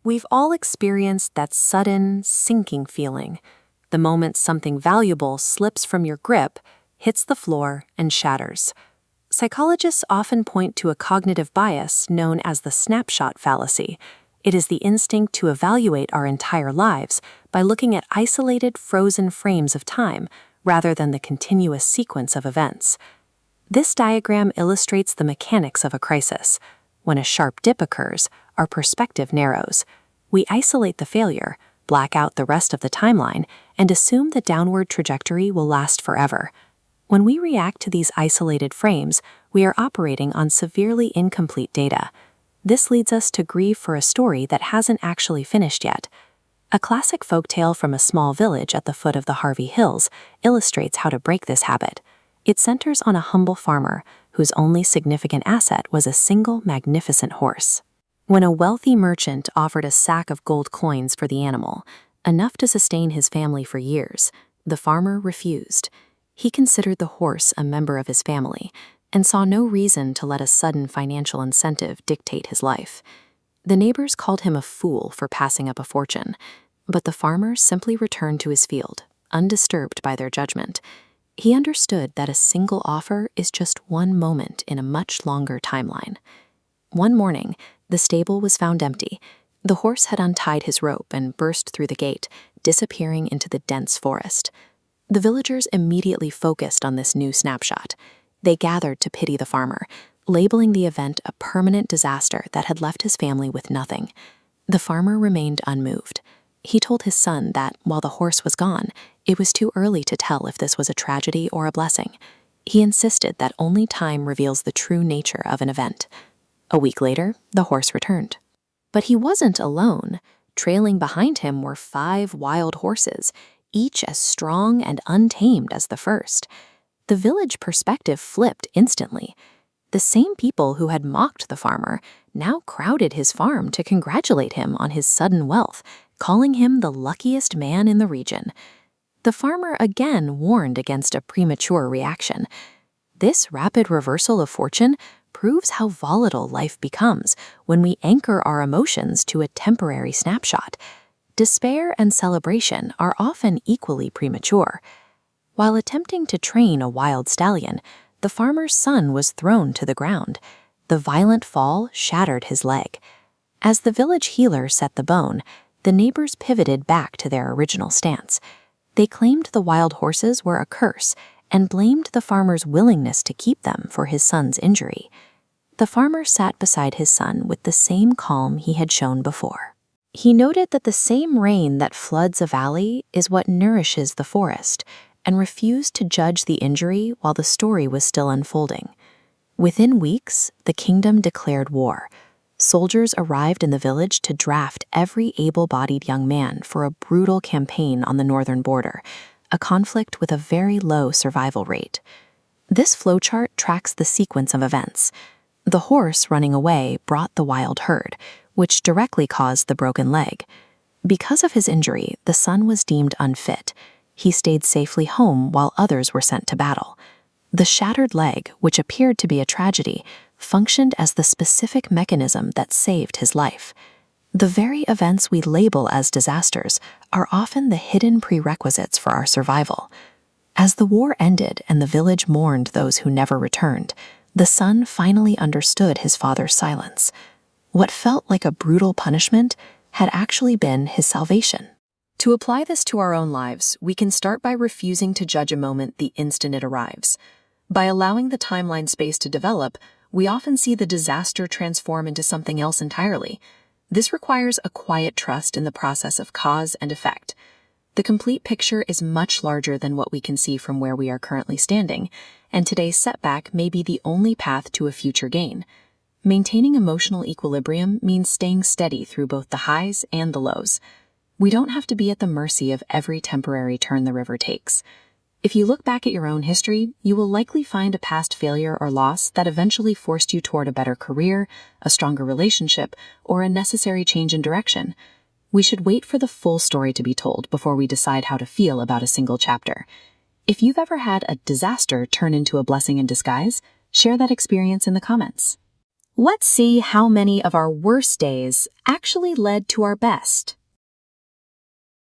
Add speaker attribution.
Speaker 1: We've all experienced that sudden, sinking feeling, the moment something valuable slips from your grip, hits the floor, and shatters. Psychologists often point to a cognitive bias known as the snapshot fallacy. It is the instinct to evaluate our entire lives by looking at isolated, frozen frames of time rather than the continuous sequence of events. This diagram illustrates the mechanics of a crisis. When a sharp dip occurs, our perspective narrows. We isolate the failure, black out the rest of the timeline, and assume the downward trajectory will last forever. When we react to these isolated frames, we are operating on severely incomplete data. This leads us to grieve for a story that hasn't actually finished yet. A classic folktale from a small village at the foot of the Harvey Hills illustrates how to break this habit. It centers on a humble farmer whose only significant asset was a single magnificent horse. When a wealthy merchant offered a sack of gold coins for the animal, enough to sustain his family for years, the farmer refused. He considered the horse a member of his family and saw no reason to let a sudden financial incentive dictate his life. The neighbors called him a fool for passing up a fortune, but the farmer simply returned to his field, undisturbed by their judgment. He understood that a single offer is just one moment in a much longer timeline. One morning, the stable was found empty. The horse had untied his rope and burst through the gate, disappearing into the dense forest. The villagers immediately focused on this new snapshot. They gathered to pity the farmer, labeling the event a permanent disaster that had left his family with nothing. The farmer remained unmoved. He told his son that, while the horse was gone, it was too early to tell if this was a tragedy or a blessing. He insisted that only time reveals the true nature of an event. A week later, the horse returned. But he wasn't alone. Trailing behind him were 5 wild horses, each as strong and untamed as the first. The village perspective flipped instantly. The same people who had mocked the farmer now crowded his farm to congratulate him on his sudden wealth, calling him the luckiest man in the region. The farmer again warned against a premature reaction. This rapid reversal of fortune proves how volatile life becomes when we anchor our emotions to a temporary snapshot. Despair and celebration are often equally premature. While attempting to train a wild stallion, the farmer's son was thrown to the ground. The violent fall shattered his leg. As the village healer set the bone, the neighbors pivoted back to their original stance. They claimed the wild horses were a curse and blamed the farmer's willingness to keep them for his son's injury. The farmer sat beside his son with the same calm he had shown before. He noted that the same rain that floods a valley is what nourishes the forest, and refused to judge the injury while the story was still unfolding. Within weeks, the kingdom declared war. Soldiers arrived in the village to draft every able-bodied young man for a brutal campaign on the northern border, a conflict with a very low survival rate. This flowchart tracks the sequence of events. The horse running away brought the wild herd, which directly caused the broken leg. Because of his injury, the son was deemed unfit. He stayed safely home while others were sent to battle. The shattered leg, which appeared to be a tragedy, functioned as the specific mechanism that saved his life. The very events we label as disasters are often the hidden prerequisites for our survival. As the war ended and the village mourned those who never returned, the son finally understood his father's silence. What felt like a brutal punishment had actually been his salvation. To apply this to our own lives, we can start by refusing to judge a moment the instant it arrives. By allowing the timeline space to develop, we often see the disaster transform into something else entirely. This requires a quiet trust in the process of cause and effect. The complete picture is much larger than what we can see from where we are currently standing, and today's setback may be the only path to a future gain. Maintaining emotional equilibrium means staying steady through both the highs and the lows. We don't have to be at the mercy of every temporary turn the river takes. If you look back at your own history, you will likely find a past failure or loss that eventually forced you toward a better career, a stronger relationship, or a necessary change in direction. We should wait for the full story to be told before we decide how to feel about a single chapter. If you've ever had a disaster turn into a blessing in disguise, share that experience in the comments. Let's see how many of our worst days actually led to our best.